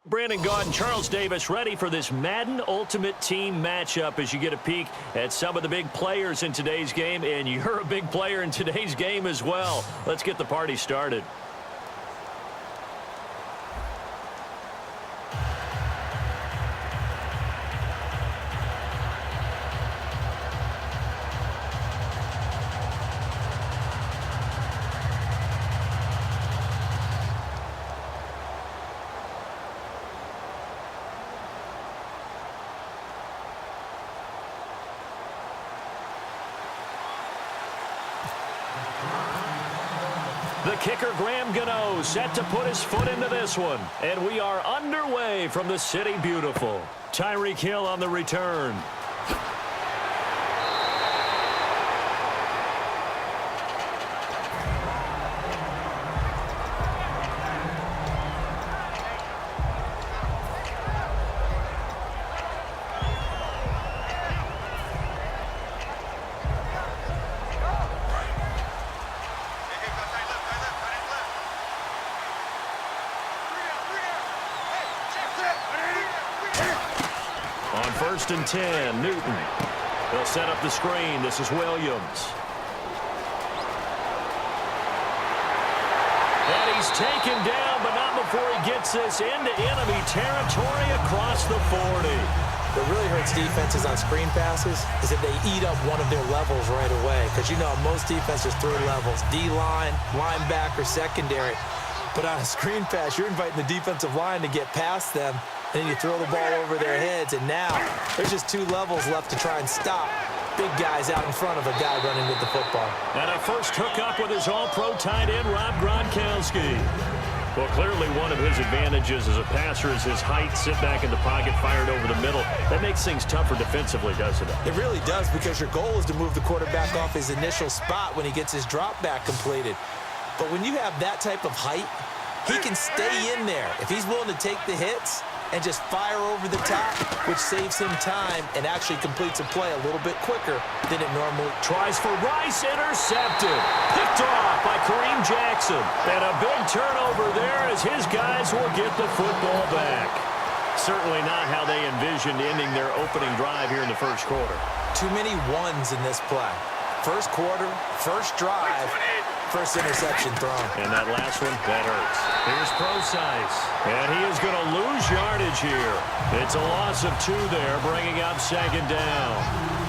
Brandon Gaud and Charles Davis ready for this Madden Ultimate Team matchup as you get a peek at some of the big players in today's game, and you're a big player in today's game as well. Let's get the party started. The kicker, Graham Gano, set to put his foot into this one. And we are underway from the City Beautiful. Tyreek Hill on the return. On 1st and 10, Newton. They'll set up the screen. This is Williams. And he's taken down, but not before he gets this into enemy territory across the 40. What really hurts defenses on screen passes is if they eat up one of their levels right away. Because you know, most defenses 3 levels: D-line, linebacker, secondary. But on a screen pass, you're inviting the defensive line to get past them, and then you throw the ball over their heads, and now there's just 2 levels left to try and stop big guys out in front of a guy running with the football. And a first hookup with his all-pro tight end, Rob Gronkowski. Well, clearly one of his advantages as a passer is his height, sit back in the pocket, fired over the middle. That makes things tougher defensively, doesn't it? It really does, because your goal is to move the quarterback off his initial spot when he gets his drop back completed. But when you have that type of height, he can stay in there if he's willing to take the hits and just fire over the top, which saves him time and actually completes a play a little bit quicker than it normally. Tries for Rice, intercepted. Picked off by Kareem Jackson. And a big turnover there as his guys will get the football back. Certainly not how they envisioned ending their opening drive here in the first quarter. Too many ones in this play. First quarter, first drive, first interception thrown. And that last one, that hurts. Here's Procise. And he is going to lose yardage here. It's a loss of 2 there, bringing up 2nd down.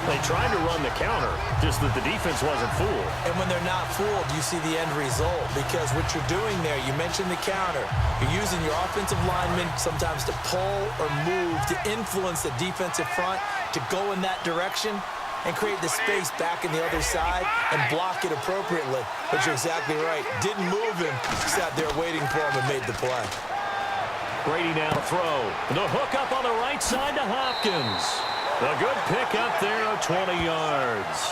They tried to run the counter, just that the defense wasn't fooled. And when they're not fooled, you see the end result, because what you're doing there, you mentioned the counter. You're using your offensive linemen sometimes to pull or move to influence the defensive front to go in that direction and create the space back in the other side and block it appropriately. But you're exactly right. Didn't move him. Sat there waiting for him and made the play. Brady now to throw. The hook up on the right side to Hopkins. A good pick up there of 20 yards.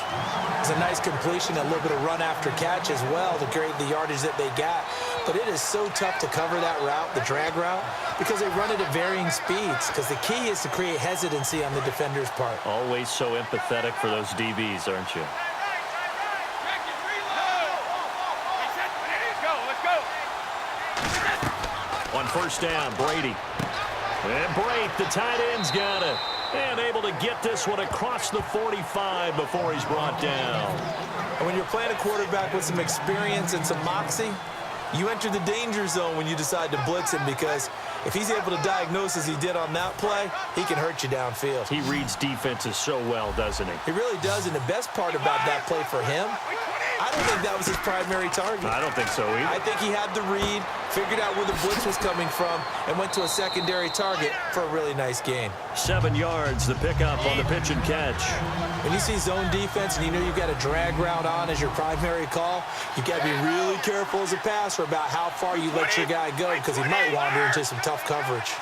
It's a nice completion, a little bit of run after catch as well to create the yardage that they got. But it is so tough to cover that route, the drag route, because they run it at varying speeds. Because the key is to create hesitancy on the defender's part. Always so empathetic for those DBs, aren't you? On 1st down, Brady. And Brate, the tight end's got it. And able to get this one across the 45 before he's brought down. And when you're playing a quarterback with some experience and some moxie, you enter the danger zone when you decide to blitz him, because if he's able to diagnose as he did on that play, he can hurt you downfield. He reads defenses so well, doesn't he? He really does, and the best part about that play for him, I don't think that was his primary target. I don't think so either. I think he had the read, figured out where the blitz was coming from, and went to a secondary target for a really nice gain. 7 yards, the pickup on the pitch and catch. When you see zone defense and you know you've got a drag route on as your primary call, you've got to be really careful as a passer about how far you let your guy go, because he might wander into some tough coverage.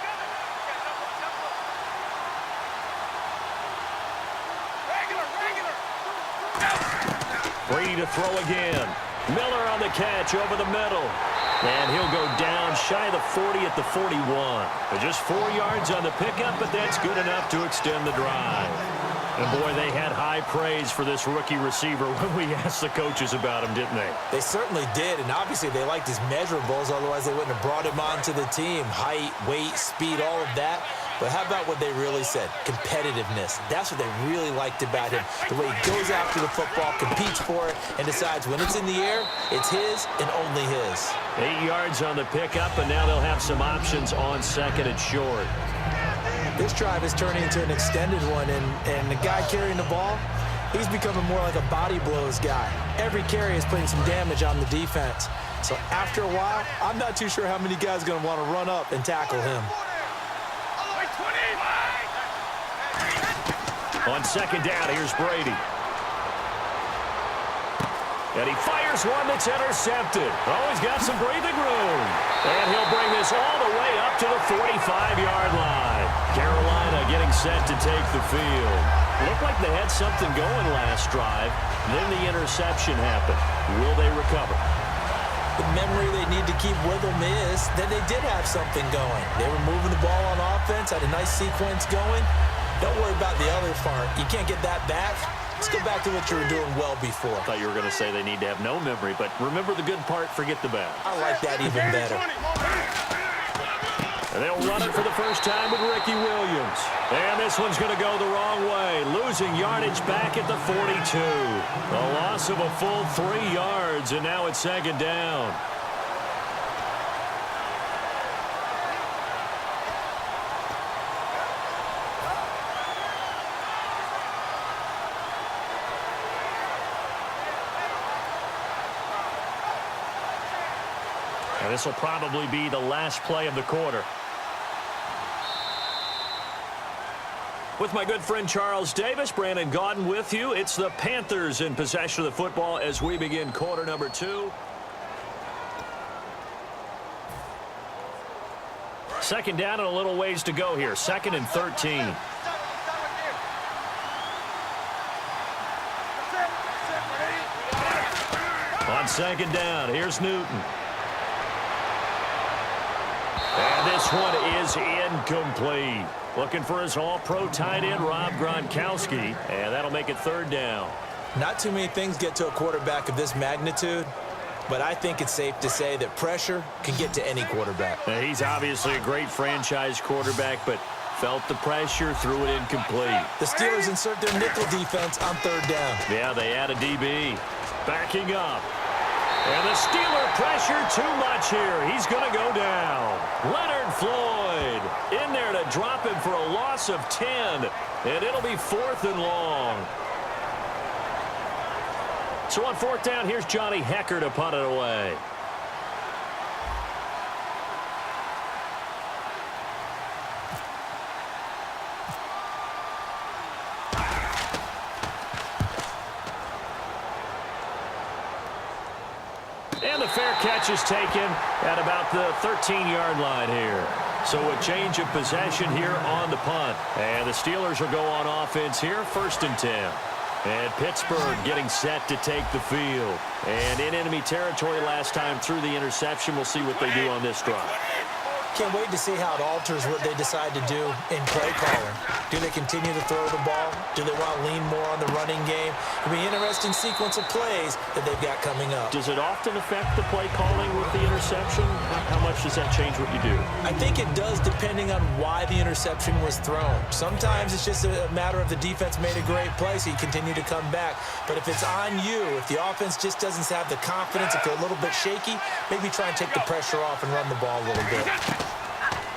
Brady to throw again. Miller on the catch over the middle. And he'll go down shy of the 40 at the 41. Just 4 yards on the pickup, but that's good enough to extend the drive. And, boy, they had high praise for this rookie receiver when we asked the coaches about him, didn't they? They certainly did, and obviously they liked his measurables, otherwise they wouldn't have brought him onto the team. Height, weight, speed, all of that. But how about what they really said? Competitiveness. That's what they really liked about him. The way he goes after the football, competes for it, and decides when it's in the air, it's his and only his. 8 yards on the pickup, and now they'll have some options on second and short. This drive is turning into an extended one, and the guy carrying the ball, he's becoming more like a body blows guy. Every carry is putting some damage on the defense. So after a while, I'm not too sure how many guys are going to want to run up and tackle him. On second down, here's Brady. And he fires one that's intercepted. Oh, he's got some breathing room. And he'll bring this all the way up to the 45-yard line. Carolina getting set to take the field. Looked like they had something going last drive. Then the interception happened. Will they recover? The memory they need to keep with them is that they did have something going. They were moving the ball on offense, had a nice sequence going. Don't worry about the other part. You can't get that back. Let's go back to what you were doing well before. I thought you were going to say they need to have no memory, but remember the good part, forget the bad. I like that even better. And they'll run it for the first time with Ricky Williams. And this one's going to go the wrong way, losing yardage back at the 42. A loss of a full 3 yards, and now it's second down. And this will probably be the last play of the quarter. With my good friend Charles Davis, Brandon Gaudin with you. It's the Panthers in possession of the football as we begin quarter number 2. Second down and a little ways to go here. 2nd and 13. On second down, here's Newton. And this one is incomplete. Looking for his all-pro tight end, Rob Gronkowski. And that'll make it third down. Not too many things get to a quarterback of this magnitude, but I think it's safe to say that pressure can get to any quarterback. Now, he's obviously a great franchise quarterback, but felt the pressure, threw it incomplete. The Steelers insert their nickel defense on third down. Yeah, they add a DB. Backing up. And the Steeler pressure too much here. He's going to go down. Leonard Floyd in there to drop him for a loss of 10. And it'll be 4th and long. So on 4th down, here's Johnny Hecker to punt it away. And the fair catch is taken at about the 13-yard line here. So a change of possession here on the punt. And the Steelers will go on offense here, 1st and 10. And Pittsburgh getting set to take the field. And in enemy territory last time through the interception. We'll see what they do on this drive. Can't wait to see how it alters what they decide to do in play calling. Do they continue to throw the ball? Do they want to lean more on the running game? It'll be an interesting sequence of plays that they've got coming up. Does it often affect the play calling with the interception? How much does that change what you do? I think it does depending on why the interception was thrown. Sometimes it's just a matter of the defense made a great play, so you continue to come back. But if it's on you, if the offense just doesn't have the confidence, if they're a little bit shaky, maybe try and take the pressure off and run the ball a little bit.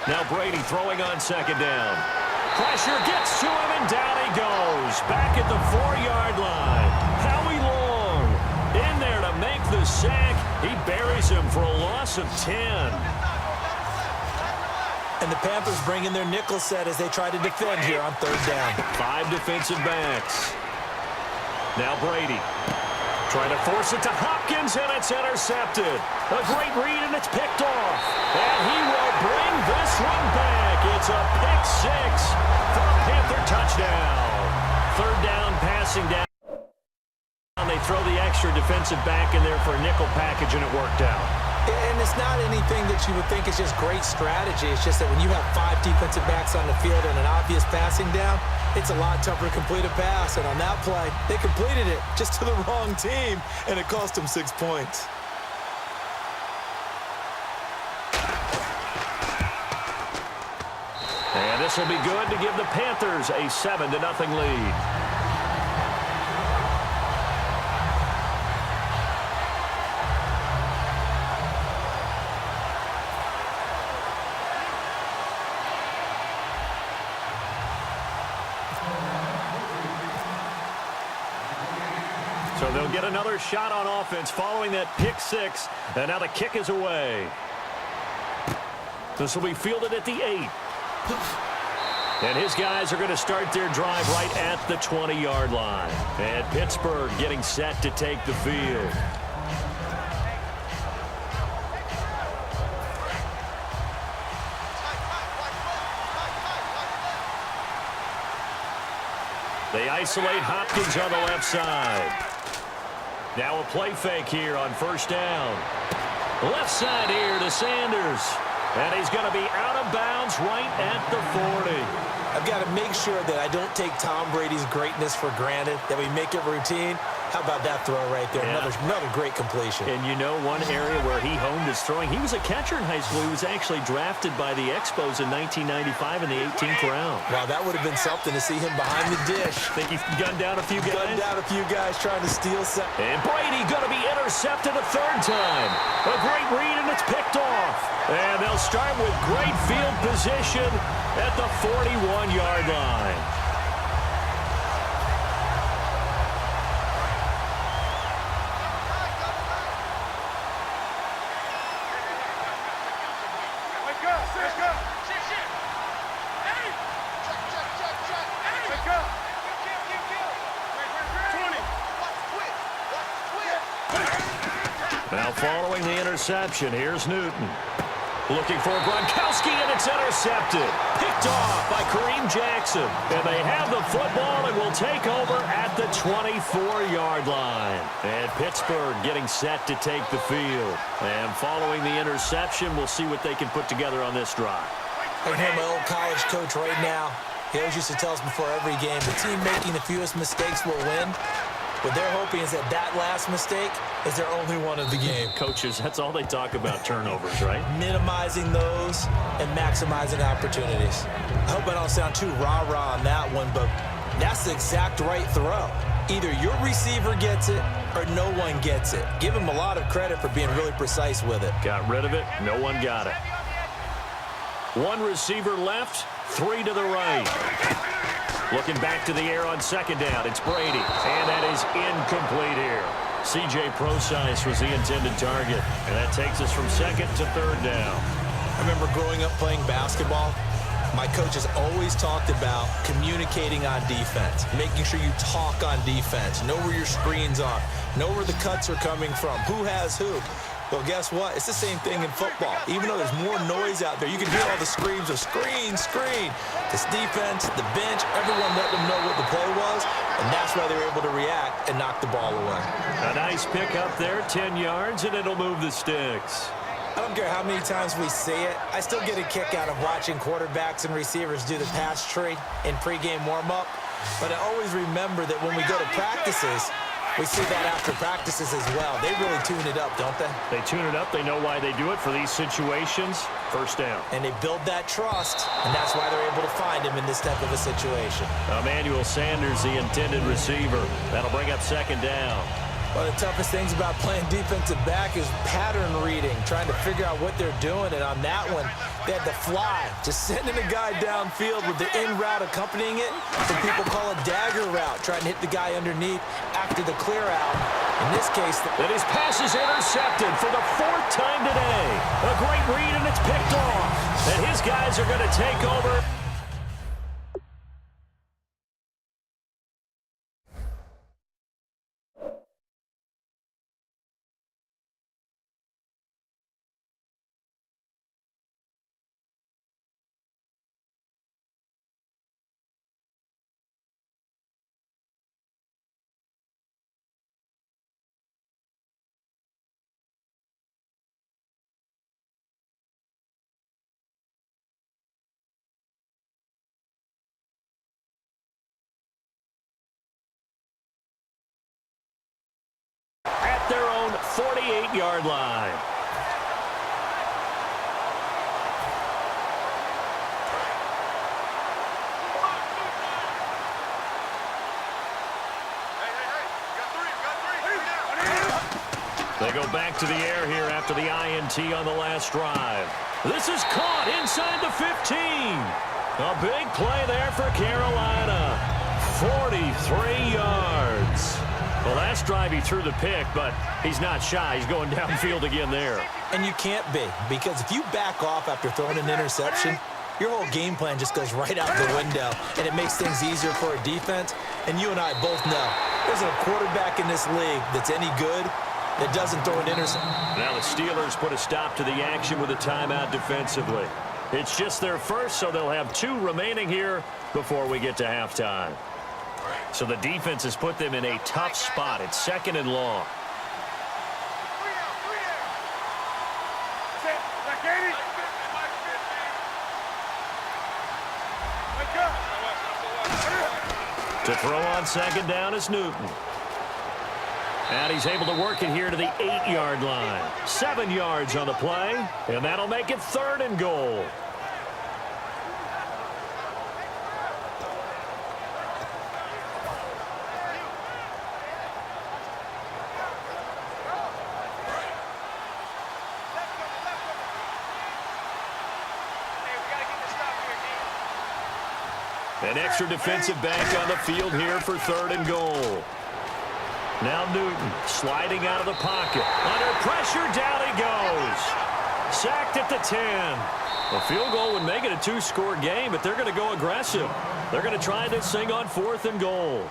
Now Brady throwing on second down. Pressure gets to him, and down he goes. Back at the 4-yard line. Howie Long in there to make the sack. He buries him for a loss of 10. And the Panthers bring in their nickel set as they try to defend here on third down. 5 defensive backs. Now Brady trying to force it to Hopkins, and it's intercepted. A great read, and it's picked off. And he will bring this one back. It's a pick 6 for a Panther touchdown. Third down, passing down. They throw the extra defensive back in there for a nickel package, and it worked out. And it's not anything that you would think is just great strategy. It's just that when you have 5 defensive backs on the field and an obvious passing down, it's a lot tougher to complete a pass. And on that play, they completed it just to the wrong team, and it cost them 6 points. And this will be good to give the Panthers a 7-0 lead. So they'll get another shot on offense following that pick 6. And now the kick is away. This will be fielded at the 8. And his guys are going to start their drive right at the 20-yard line. And Pittsburgh getting set to take the field. They isolate Hopkins on the left side. Now a play fake here on first down. Left side here to Sanders. And he's going to be out of bounds right at the 40. I've got to make sure that I don't take Tom Brady's greatness for granted, that we make it routine. How about that throw right there? Yeah. Another great completion. And you know one area where he honed his throwing, he was a catcher in high school. He was actually drafted by the Expos in 1995 in the 18th round. Wow, that would have been something to see him behind the dish. Think he gunned down a few guys? Gunned down a few guys trying to steal set. And Brady going to be intercepted a 3rd time. A great read, and it's picked off. And they'll start with great field position at the 41-yard line. Now following the interception, here's Newton. Looking for Gronkowski, and it's intercepted. Picked off by Kareem Jackson. And they have the football and will take over at the 24-yard line. And Pittsburgh getting set to take the field. And following the interception, we'll see what they can put together on this drive. I hear my old college coach right now. He always used to tell us before every game, the team making the fewest mistakes will win. What they're hoping is that last mistake is their only one of the game. Coaches, that's all they talk about, turnovers, right? Minimizing those and maximizing opportunities. I hope I don't sound too rah-rah on that one, but that's the exact right throw. Either your receiver gets it or no one gets it. Give him a lot of credit for being really precise with it. Got rid of it. No one got it. 1 receiver left, 3 to the right. Looking back to the air on 2nd down, it's Brady. And that is incomplete here. C.J. Procise was the intended target. And that takes us from 2nd to 3rd down. I remember growing up playing basketball. My coaches always talked about communicating on defense, making sure you talk on defense, know where your screens are, know where the cuts are coming from, who has who. Well, guess what? It's the same thing in football. Even though there's more noise out there, you can hear all the screams of screen, screen. This defense, the bench, everyone let them know what the play was, and that's why they were able to react and knock the ball away. A nice pick up there, 10 yards, and it'll move the sticks. I don't care how many times we see it. I still get a kick out of watching quarterbacks and receivers do the pass tree in pregame warm-up. But I always remember that when we go to practices, we see that after practices as well. They really tune it up, don't they? They tune it up. They know why they do it for these situations. First down. And they build that trust, and that's why they're able to find him in this type of a situation. Emmanuel Sanders, the intended receiver. That'll bring up 2nd down. One of the toughest things about playing defensive back is pattern reading, trying to figure out what they're doing. And on that one, they had to fly, just sending a guy downfield with the in route accompanying it. Some people call a dagger route, trying to hit the guy underneath after the clear out. In this case, and his pass is intercepted for the 4th time today. A great read, and it's picked off. And his guys are going to take over. 48-yard line. They go back to the air here after the INT on the last drive. This is caught inside the 15. A big play there for Carolina. 43 yards. The last drive he threw the pick, but he's not shy. He's going downfield again there. And you can't be, because if you back off after throwing an interception, your whole game plan just goes right out the window, and it makes things easier for a defense. And you and I both know there's a quarterback in this league that's any good that doesn't throw an interception. Now the Steelers put a stop to the action with a timeout defensively. It's just their first, so they'll have 2 remaining here before we get to halftime. So the defense has put them in a tough spot. It's 2nd and long. To throw on 2nd down is Newton. And he's able to work it here to the 8-yard line. 7 yards on the play, and that'll make it 3rd and goal. An extra defensive back on the field here for 3rd and goal. Now Newton sliding out of the pocket. Under pressure, down he goes. Sacked at the 10. A field goal would make it a 2-score game, but they're going to go aggressive. They're going to try this thing on 4th and goal.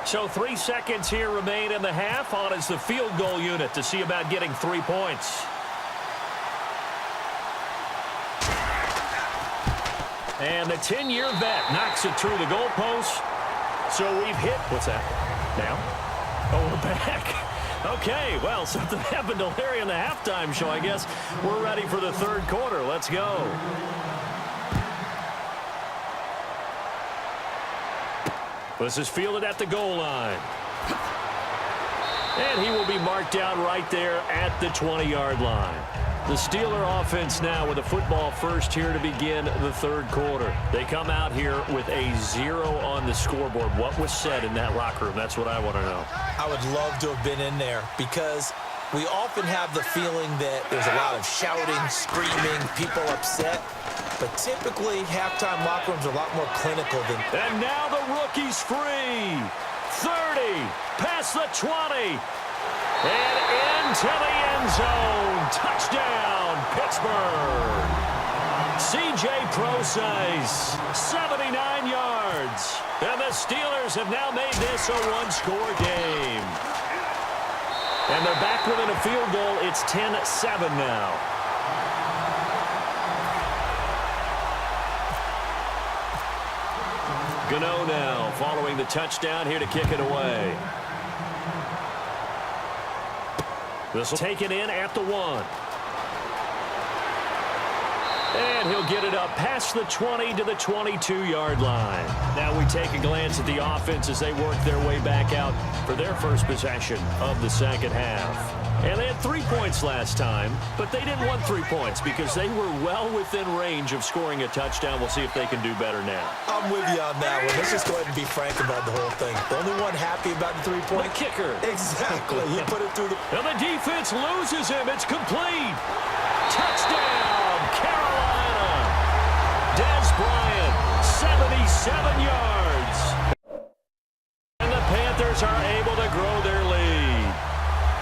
So 3 seconds here remain in the half. On is the field goal unit to see about getting 3 points. And the 10-year vet knocks it through the goalpost. So we've hit, what's that? Now? Oh, we're back. Okay, well, something happened to Larry in the halftime show, I guess. We're ready for the 3rd quarter. Let's go. This is fielded at the goal line. And he will be marked down right there at the 20-yard line. The Steeler offense now with a football first here to begin the 3rd quarter. They come out here with a 0 on the scoreboard. What was said in that locker room? That's what I want to know. I would love to have been in there, because we often have the feeling that there's a lot of shouting, screaming, people upset. But typically, halftime locker rooms are a lot more clinical than... And now the rookie's free. 30, past the 20. And into the end zone. Touchdown, Pittsburgh. C.J. Prosise, 79 yards. And the Steelers have now made this a 1-score game. And they're back within a field goal. It's 10-7 now. Gano now following the touchdown here to kick it away. This will take it in at the 1. And he'll get it up past the 20 to the 22-yard line. Now we take a glance at the offense as they work their way back out for their first possession of the 2nd half. And they had 3 points last time, but they didn't want 3 points because they were well within range of scoring a touchdown. We'll see if they can do better now. I'm with you on that one. Let's just go ahead and be frank about the whole thing. The only one happy about the 3-point... The kicker. Exactly. You put it through the... And the defense loses him. It's complete. Touchdown, Carolina. Dez Bryant, 77 yards. And the Panthers are able to grow their lead.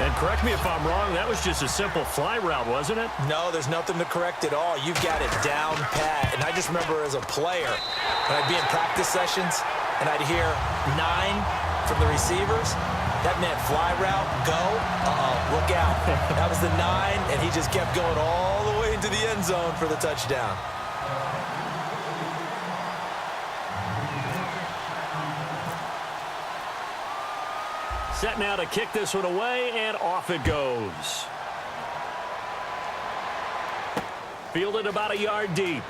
And correct me if I'm wrong, that was just a simple fly route, wasn't it? No, there's nothing to correct at all. You've got it down pat. And I just remember as a player, when I'd be in practice sessions and I'd hear 9 from the receivers, that meant fly route, go, look out. That was the 9, and he just kept going all the way into the end zone for the touchdown. Set now to kick this one away, and off it goes. Fielded about a yard deep.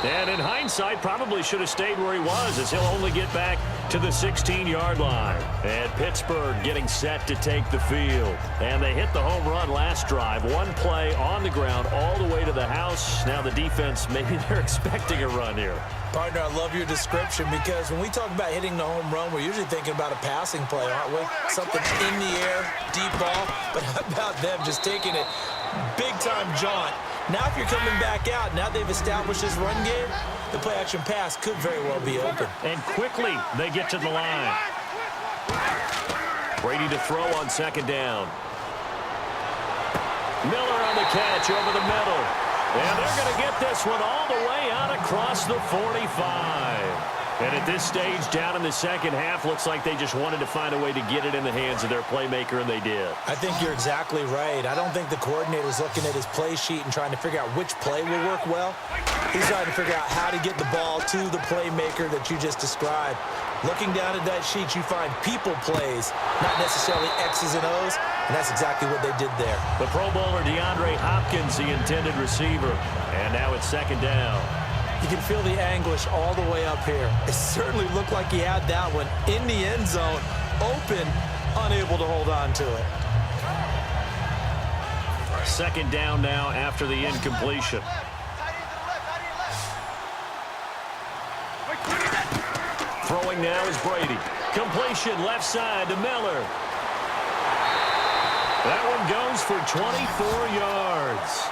And in hindsight, probably should have stayed where he was, as he'll only get back to the 16-yard line. And Pittsburgh getting set to take the field. And they hit the home run last drive. One play on the ground all the way to the house. Now the defense, maybe they're expecting a run here. Partner, I love your description, because when we talk about hitting the home run, we're usually thinking about a passing play, aren't we? Something in the air, deep ball. But how about them just taking it big-time jaunt? Now if you're coming back out, now they've established this run game, the play-action pass could very well be open. And quickly they get to the line. Brady to throw on second down. Miller on the catch over the middle. And they're going to get this one all the way out across the 45. And at this stage, down in the second half, looks like they just wanted to find a way to get it in the hands of their playmaker, and they did. I think you're exactly right. I don't think the coordinator's looking at his play sheet and trying to figure out which play will work well. He's trying to figure out how to get the ball to the playmaker that you just described. Looking down at that sheet, you find people plays, not necessarily X's and O's, and that's exactly what they did there. The Pro Bowler DeAndre Hopkins, the intended receiver, and now it's second down. You can feel the anguish all the way up here. It certainly looked like he had that one in the end zone, open, unable to hold on to it. Second down now after the incompletion. Throwing now is Brady. Completion left side to Miller. That one goes for 24 yards.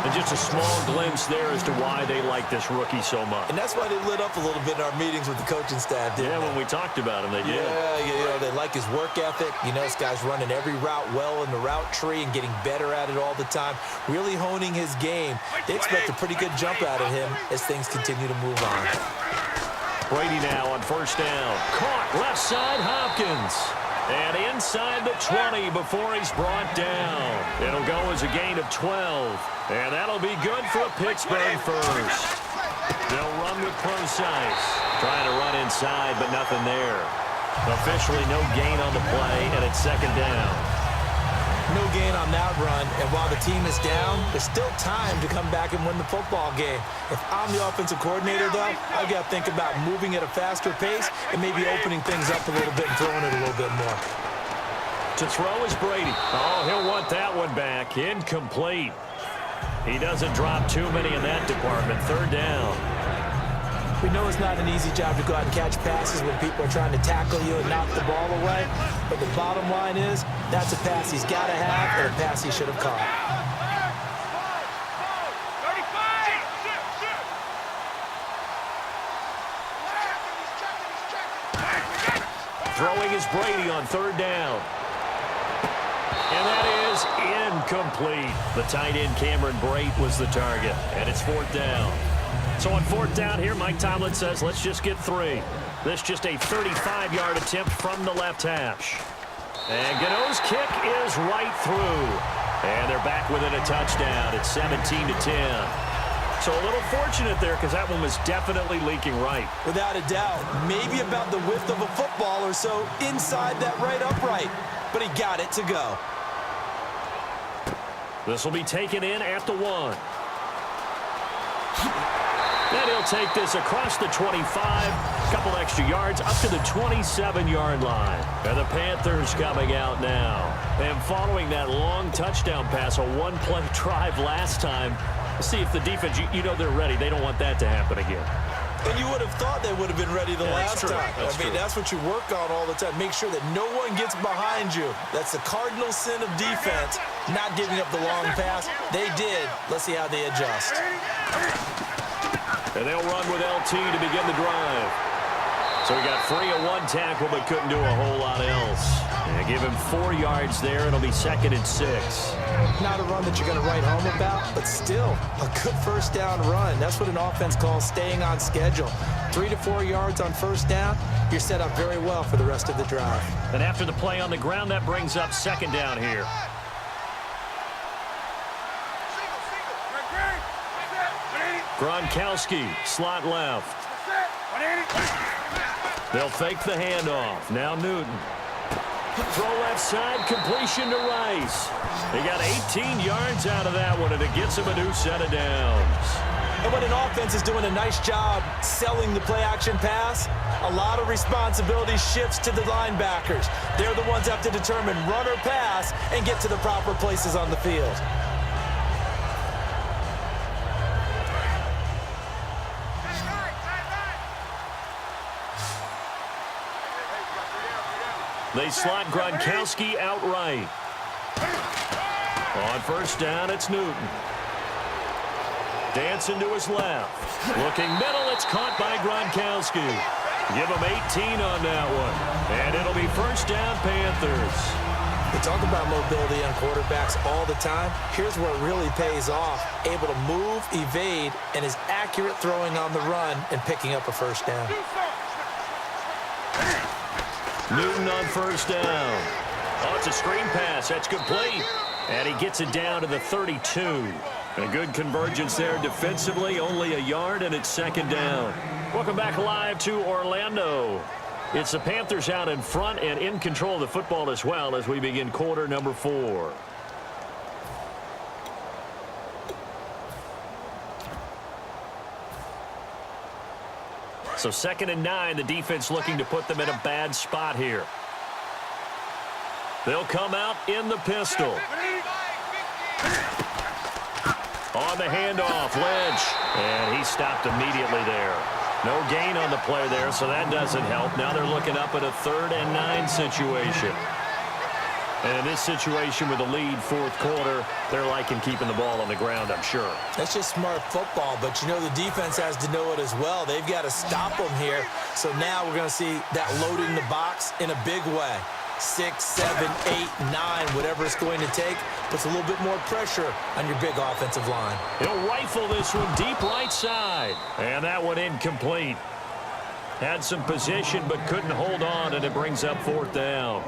And just a small glimpse there as to why they like this rookie so much. And that's why they lit up a little bit in our meetings with the coaching staff, didn't they? When we talked about him, they did. Yeah, you know, they like his work ethic. You know, this guy's running every route well in the route tree and getting better at it all the time, really honing his game. They expect a pretty good jump out of him as things continue to move on. Brady now on first down. Caught left side, Hopkins. And inside the 20 before he's brought down. It'll go as a gain of 12. And that'll be good for a Pittsburgh first. They'll run with Procise. Trying to run inside, but nothing there. Officially no gain on the play, and it's second down. No gain on that run, and while the team is down, there's still time to come back and win the football game. If I'm the offensive coordinator, though, I've got to think about moving at a faster pace and maybe opening things up a little bit and throwing it a little bit more. To throw is Brady. Oh, he'll want that one back. Incomplete. He doesn't drop too many in that department. Third down. We know it's not an easy job to go out and catch passes when people are trying to tackle you and knock the ball away. But the bottom line is, that's a pass he's got to have and a pass he should have caught. Throwing is Brady on third down. And that is incomplete. The tight end Cameron Brate was the target. And it's fourth down. So on fourth down here, Mike Tomlin says, let's just get 3. This just a 35-yard attempt from the left hash. And Gano's kick is right through. And they're back within a touchdown. It's 17-10. So a little fortunate there because that one was definitely leaking right. Without a doubt. Maybe about the width of a football or so inside that right upright. But he got it to go. This will be taken in at the 1. And he'll take this across the 25, a couple extra yards, up to the 27-yard line. And the Panthers coming out now. And following that long touchdown pass, a one-play drive last time, see if the defense, you know they're ready. They don't want that to happen again. And you would have thought they would have been ready the last time. That's what you work on all the time. Make sure that no one gets behind you. That's the cardinal sin of defense, not giving up the long pass. They did. Let's see how they adjust. And they'll run with LT to begin the drive. So he got free of one tackle, but couldn't do a whole lot else. And give him 4 yards there. It'll be 2nd and 6. Not a run that you're going to write home about, but still a good first down run. That's what an offense calls staying on schedule. 3 to 4 yards on first down, you're set up very well for the rest of the drive. And after the play on the ground, that brings up second down here. Gronkowski, slot left. They'll fake the handoff. Now Newton. Throw left side, completion to Rice. He got 18 yards out of that one, and it gets him a new set of downs. And when an offense is doing a nice job selling the play-action pass, a lot of responsibility shifts to the linebackers. They're the ones that have to determine run or pass and get to the proper places on the field. They slot Gronkowski outright. On first down, it's Newton. Dancing to his left. Looking middle, it's caught by Gronkowski. Give him 18 on that one. And it'll be first down, Panthers. We talk about mobility on quarterbacks all the time. Here's where it really pays off. Able to move, evade, and is accurate throwing on the run and picking up a first down. Newton on first down. Oh, it's a screen pass. That's complete. And he gets it down to the 32. A good convergence there defensively. Only a yard, and it's second down. Welcome back live to Orlando. It's the Panthers out in front and in control of the football as well as we begin quarter number 4. So 2nd and 9, the defense looking to put them in a bad spot here. They'll come out in the pistol. On the handoff, Lynch. And he stopped immediately there. No gain on the play there, so that doesn't help. Now they're looking up at a 3rd and 9 situation. And in this situation with the lead, fourth quarter, they're liking keeping the ball on the ground, I'm sure. That's just smart football, but you know the defense has to know it as well. They've got to stop them here. So now we're going to see that loading the box in a big way. 6, 7, 8, 9, whatever it's going to take, puts a little bit more pressure on your big offensive line. He'll rifle this one deep right side. And that one incomplete. Had some position but couldn't hold on, and it brings up 4th down.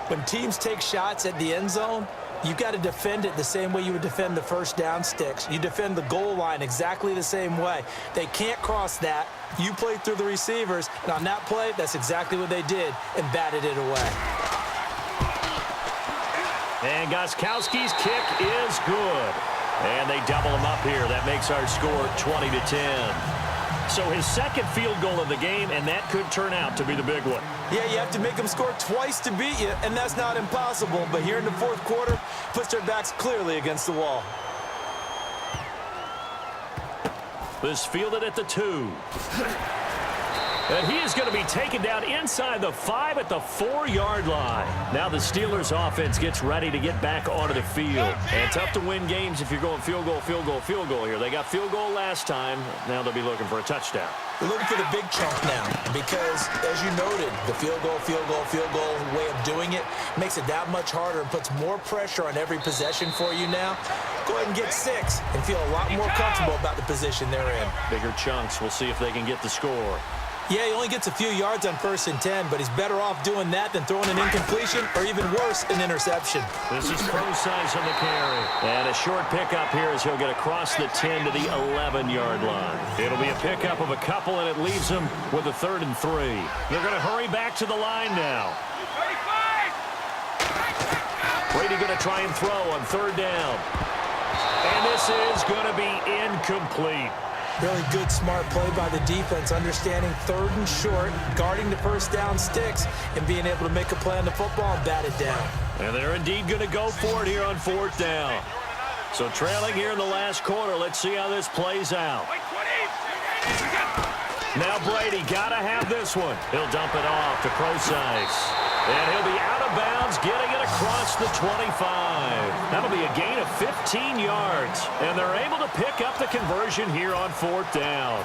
When teams take shots at the end zone, you've got to defend it the same way you would defend the first down sticks. You defend the goal line exactly the same way. They can't cross that. You play through the receivers, and on that play, that's exactly what they did and batted it away. And Gostkowski's kick is good. And they double him up here. That makes our score 20-10. So his second field goal of the game, and that could turn out to be the big one. Yeah, you have to make them score twice to beat you, and that's not impossible. But here in the fourth quarter, puts their backs clearly against the wall. This fielded at the 2. And he is going to be taken down inside the 5 at the 4-yard line. Now the Steelers offense gets ready to get back onto the field. And tough to win games if you're going field goal, field goal, field goal here. They got field goal last time. Now they'll be looking for a touchdown. They're looking for the big chunk now because, as you noted, the field goal way of doing it makes it that much harder and puts more pressure on every possession for you now. Go ahead and get 6 and feel a lot more comfortable about the position they're in. Bigger chunks. We'll see if they can get the score. Yeah, he only gets a few yards on 1st and 10, but he's better off doing that than throwing an incompletion or even worse, an interception. This is pro size on the carry. And a short pickup here as he'll get across the 10 to the 11-yard line. It'll be a pickup of a couple, and it leaves him with a 3rd and 3. They're going to hurry back to the line now. Brady going to try and throw on 3rd down. And this is going to be incomplete. Really good, smart play by the defense, understanding 3rd and short, guarding the first down sticks, and being able to make a play on the football and bat it down. And they're indeed going to go for it here on 4th down. So trailing here in the last quarter, let's see how this plays out. Now Brady got to have this one. He'll dump it off to Procise. And he'll be out of bounds, getting it across the 25. That'll be a gain of 15 yards. And they're able to pick up the conversion here on 4th down.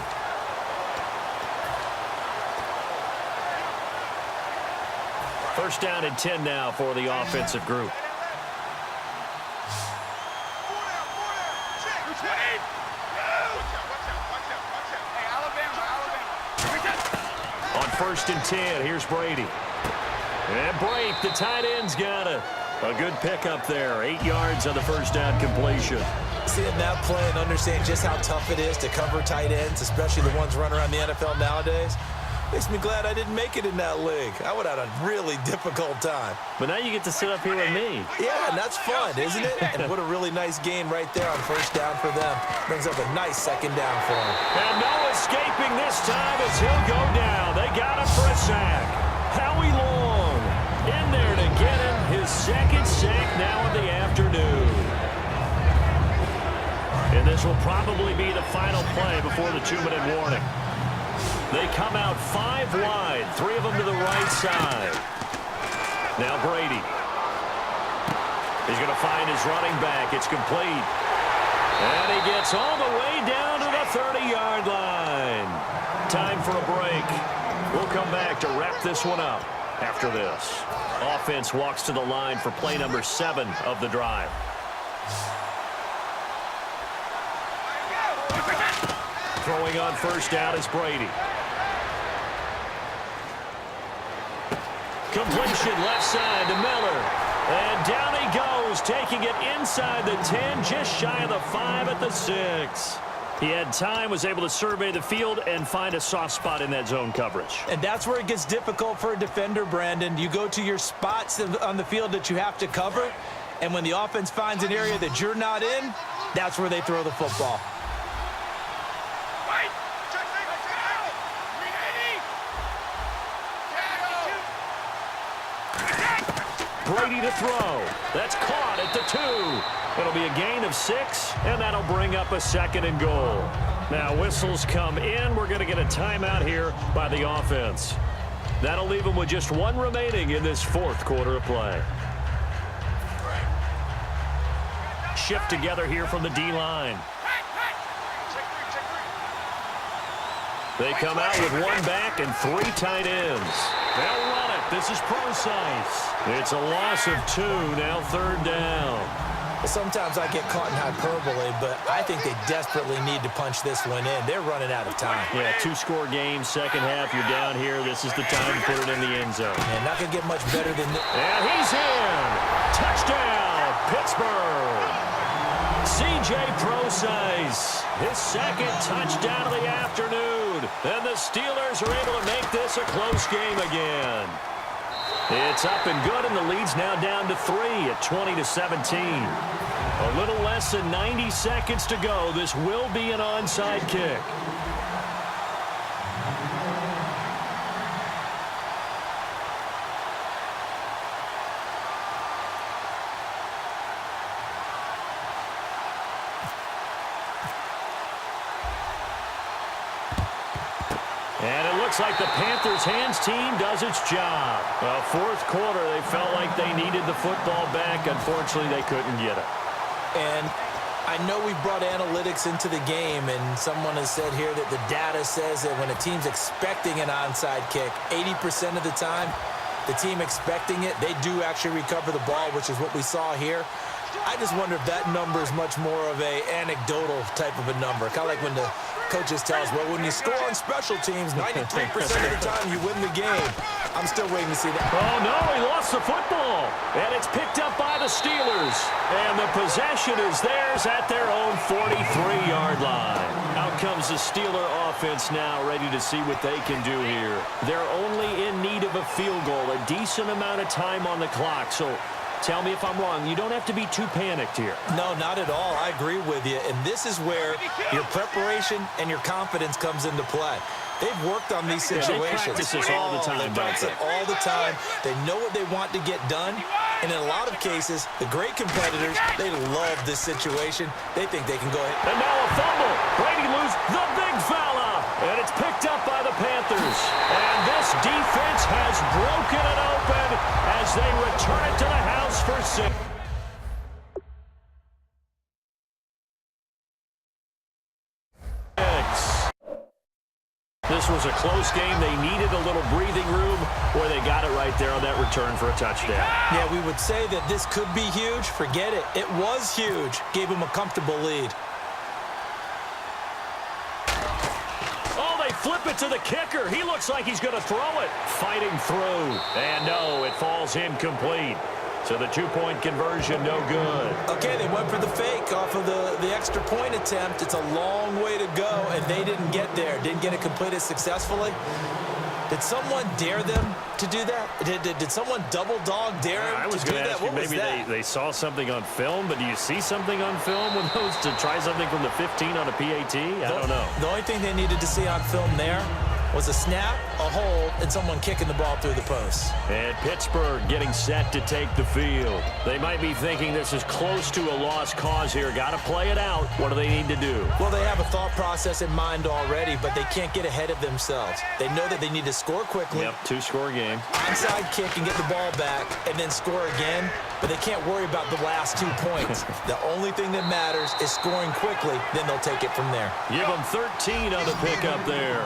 First down and 10 now for the offensive group. On 1st and 10, here's Brady. And break, the tight end's got it. A good pickup there, 8 yards on the first down completion. Seeing that play and understanding just how tough it is to cover tight ends, especially the ones running around the NFL nowadays, Makes me glad I didn't make it in that league. I would have had a really difficult time. But now you get to sit up here with me. Yeah, and that's fun, isn't it? And what a really nice gain right there on first down for them. Brings up a nice second down for them. And no escaping this time as he'll go down. They got him for a sack. Howie Long in there to get him his second sack now in the afternoon. And this will probably be the final play before the 2-minute warning. They come out 5 wide, 3 of them to the right side. Now Brady. He's going to find his running back. It's complete. And he gets all the way down to the 30-yard line. Time for a break. We'll come back to wrap this one up after this. Offense walks to the line for play number 7 of the drive. Throwing on first down is Brady. Completion left side to Miller. And down he goes, taking it inside the 10, just shy of the 5 at the 6. He had time, was able to survey the field and find a soft spot in that zone coverage. And that's where it gets difficult for a defender, Brandon. You go to your spots on the field that you have to cover, and when the offense finds an area that you're not in, that's where they throw the football. Brady to throw. That's caught at the 2. It'll be a gain of 6, and that'll bring up a 2nd and goal. Now whistles come in. We're going to get a timeout here by the offense. That'll leave them with just 1 remaining in this 4th quarter of play. Shift together here from the D-line. They come out with 1 back and 3 tight ends. They'll run it. This is precise. It's a loss of 2, now 3rd down. Sometimes I get caught in hyperbole, but I think they desperately need to punch this one in. They're running out of time. Yeah, 2-score game, second half, you're down here. This is the time to put it in the end zone. And not going to get much better than this. And he's in. Touchdown, Pittsburgh. C.J. Procise, his 2nd touchdown of the afternoon. And the Steelers are able to make this a close game again. It's up and good, and the lead's now down to 3 at 20-17. A little less than 90 seconds to go. This will be an onside kick. And it looks like the Panthers' hands team does its job. 4th quarter, they felt like they needed the football back. Unfortunately, they couldn't get it. And I know we brought analytics into the game, and someone has said here that the data says that when a team's expecting an onside kick, 80% of the time, the team expecting it, they do actually recover the ball, which is what we saw here. I just wonder if that number is much more of a anecdotal type of a number. Kind of like when the coaches tell us, well, when you score on special teams, 93% of the time you win the game. I'm still waiting to see that. Oh, no, he lost the football. And it's picked up by the Steelers. And the possession is theirs at their own 43-yard line. Out comes the Steeler offense now, ready to see what they can do here. They're only in need of a field goal, a decent amount of time on the clock. So tell me if I'm wrong. You don't have to be too panicked here. No, not at all. I agree with you. And this is where your preparation and your confidence comes into play. They've worked on these situations. They practice this all the time. They practice it all the time. They know what they want to get done. And in a lot of cases, the great competitors, they love this situation. They think they can go ahead. And now a fumble. Brady loses the big fella. And it's picked up by the Panthers. And this defense has broken it open as they return it to the house for 6. This was a close game. They needed a little breathing room, where they got it right there on that return for a touchdown. Yeah, we would say that this could be huge. Forget it. It was huge. Gave him a comfortable lead. Oh, they flip it to the kicker. He looks like he's going to throw it. Fighting through. And no, it falls incomplete. So the 2-point conversion, no good. Okay, they went for the fake off of the extra point attempt. It's a long way to go, and they didn't get there. Didn't get it completed successfully. Did someone dare them to do that? Did someone double dog dare I them was to do going to that? ask you, What was maybe that? they saw something on film, but do you see something on film with those to try something from the 15 on a PAT? I don't know. The only thing they needed to see on film there was a snap, a hold, and someone kicking the ball through the post. And Pittsburgh getting set to take the field. They might be thinking this is close to a lost cause here. Got to play it out. What do they need to do? Well, they have a thought process in mind already, but they can't get ahead of themselves. They know that they need to score quickly. Yep, two-score game. Onside kick and get the ball back, and then score again. But they can't worry about the last 2 points. The only thing that matters is scoring quickly, then they'll take it from there. Give them 13 on the pickup there.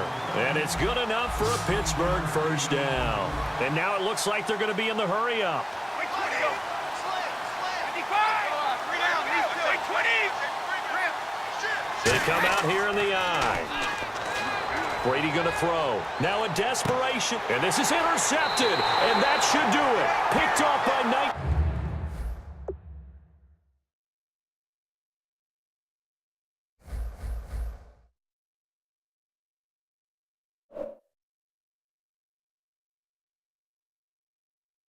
And it's good enough for a Pittsburgh first down. And now it looks like they're going to be in the hurry-up. They come out here in the eye. Brady going to throw. Now a desperation. And this is intercepted. And that should do it. Picked off by Knight.